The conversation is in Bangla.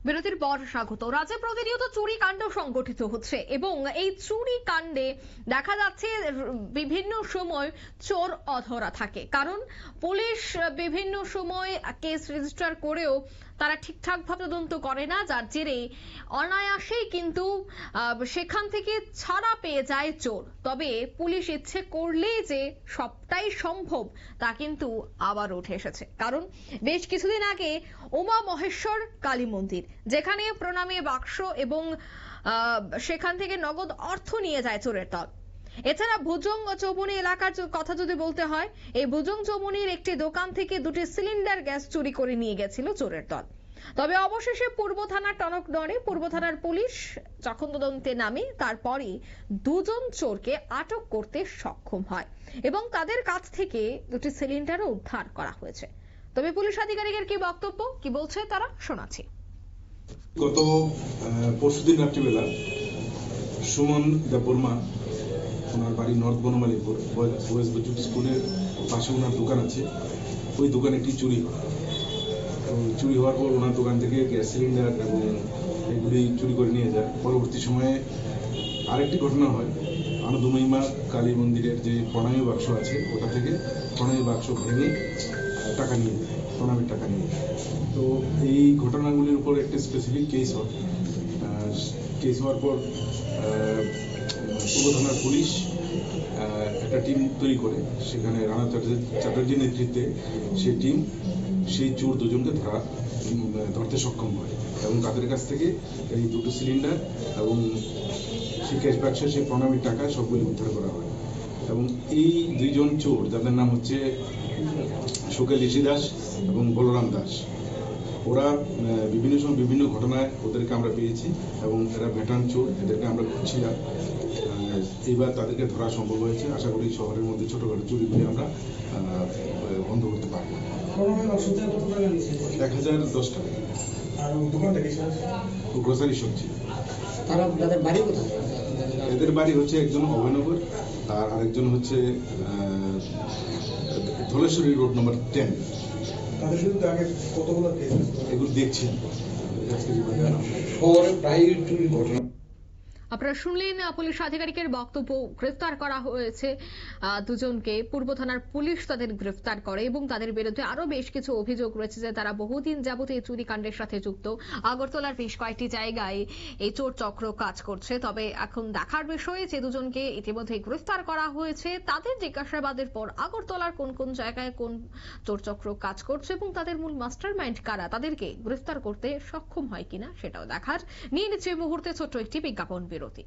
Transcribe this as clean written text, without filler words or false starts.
বিরতির পর স্বাগত। রাজ্যে প্রতিনিয়ত চুরি কাণ্ড সংগঠিত হচ্ছে এবং এই চুরি কাণ্ডে দেখা যাচ্ছে বিভিন্ন সময় চোর অধরা থাকে, কারণ পুলিশ বিভিন্ন সময় কেস রেজিস্টার করেও তারা ঠিকঠাক ভাবে তদন্ত করে না, যার জেরে অনায়াসেই কিন্তু সেখান থেকে ছাড়া পেয়ে যায় চোর। তবে পুলিশ ইচ্ছে করলেই যে সবটাই সম্ভব তা কিন্তু আবার উঠে এসেছে, কারণ বেশ কিছুদিন আগে উমা মহেশ্বর কালী মন্দির, যেখানে প্রণামী বাক্স এবং সেখান থেকে নগদ অর্থ নিয়ে যায় চোরের দল। এছাড়া ভুজং চৌমুনি এলাকার কথা যদি বলতে হয়, এই ভুজং চৌমুনির একটি দোকান থেকে 2টি সিলিন্ডার গ্যাস চুরি করে নিয়ে গেছিল চোরের দল। তবে অবশেষে পূর্ব থানার টনক নড়ে। পূর্ব থানার পুলিশ যখন তদন্তে নামে, তারপরই 2জন চোরকে আটক করতে সক্ষম হয় এবং তাদের কাছ থেকে 2টি সিলিন্ডারও উদ্ধার করা হয়েছে। তবে পুলিশ আধিকারিকের কি বক্তব্য, কি বলছে তারা শোনাচ্ছি। গত পরশুদিন রাত্রিবেলা সুমন দেববর্মা, ওনার বাড়ি নর্থ বনমালীপুর, বয়েজ বেসিক স্কুলের পাশে ওনার দোকান আছে। ওই দোকানে একটি চুরি হয়। চুরি হওয়ার পর ওনার দোকান থেকে গ্যাস সিলিন্ডার এবং এগুলি চুরি করে নিয়ে যায়। পরবর্তী সময়ে আরেকটি ঘটনা হয়, আনন্দময়ীমা কালী মন্দিরের যে প্রণামী বাক্স আছে, ওটা থেকে প্রণামী বাক্স ভেঙে টাকা নিয়ে যায়, প্রণামীর টাকা নিয়ে যায়। তো এই ঘটনাগুলির উপর একটা স্পেসিফিক কেস হয়। কেস হওয়ার পর পূর্ব থানার পুলিশ একটা টিম তৈরি করে, সেখানে রানা চ্যাটার্জির নেতৃত্বে সেই টিম সেই চোর 2জনকে ধরতে সক্ষম হয় এবং তাদের কাছ থেকে এই 2টো সিলিন্ডার এবং সেই ক্যাশ বাক্স, সেই প্রণামীর টাকা সবগুলি উদ্ধার করা হয়। এবং এই 2জন চোর, যাদের নাম হচ্ছে সুকেল ঋষি দাস এবং বলরাম দাস, ওরা বিভিন্ন সময় বিভিন্ন ঘটনায় ওদেরকে আমরা পেয়েছি এবং এরা ভেটান চোর, এদেরকে আমরা খুঁজছিলাম। এইবার তাদেরকে ধরা সম্ভব হয়েছে। আশা করি শহরের মধ্যে ছোটখাটো চুরিগুলি আমরা বন্ধ করতে পারবো। 1010 টাকা। গ্রোসারি সবজি। এদের বাড়ি হচ্ছে একজন অভয়নগর আর আরেকজন হচ্ছে ধলেশ্বরী রোড নম্বর 10। এগুলো দেখছেন আপনারা শুনলেন পুলিশ আধিকারিকের বক্তব্য। গ্রেফতার করা হয়েছে 2জনকে। পূর্ব থানার পুলিশ তাদের গ্রেফতার করে এবং তাদের বিরুদ্ধে আরো বেশ কিছু অভিযোগ রয়েছে যে তারা বহুদিন যাবত এই চুরি কাণ্ডের সাথে যুক্ত। আগরতলার বেশ কয়েকটি জায়গায় এই চোর চক্র কাজ করছে। তবে এখন দেখার বিষয় যে 2জনকে ইতিমধ্যে গ্রেফতার করা হয়েছে, তাদের জিজ্ঞাসাবাদের পর আগরতলার কোন কোন জায়গায় কোন চোর চক্র কাজ করছে এবং তাদের মূল মাস্টার মাইন্ড কারা, তাদেরকে গ্রেফতার করতে সক্ষম হয় কিনা সেটাও দেখার। নিয়ে নিচ্ছে মুহূর্তে ছোট্ট একটি বিজ্ঞাপন বিরতি।